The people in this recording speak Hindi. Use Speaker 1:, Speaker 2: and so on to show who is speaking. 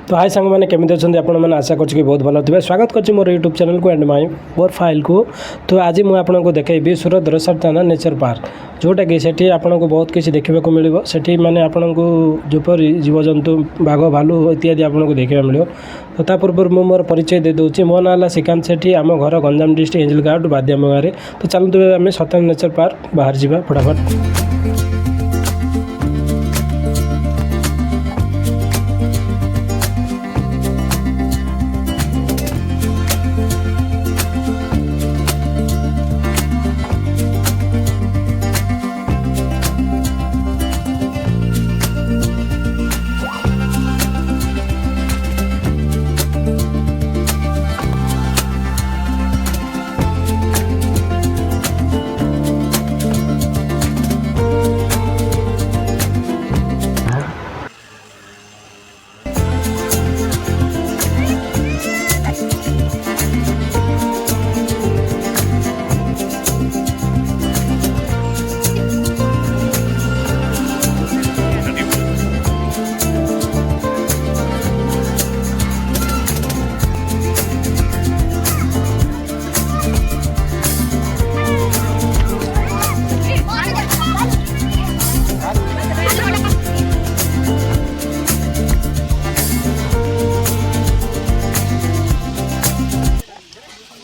Speaker 1: तो हाय सांग मैंने केमी अच्छा आपने आशा कर बहुत भल थे स्वागत कर मोर यूट्यूब चैनल को एंड माय प्रोफाइल को। तो आज मुझे आपको देखी सूरत दरसारताना नेचर पार्क जोटा कि सेठी आपको बहुत किसी देखा मिले सेठी माने आपको जोपर जीवजंतु बाघ भालू इत्यादि आपको देखा मिले। तो ता पूर्व मुझे मोर परिचय दे दूसरी मो ना श्रीकांत सेठी आम घर गंजाम डिस्ट्रिक्ट एंजल गार्ड बादियाम गाँव। तो चलते आम सत्यम नेचर पार्क बाहर जावा फटाफट।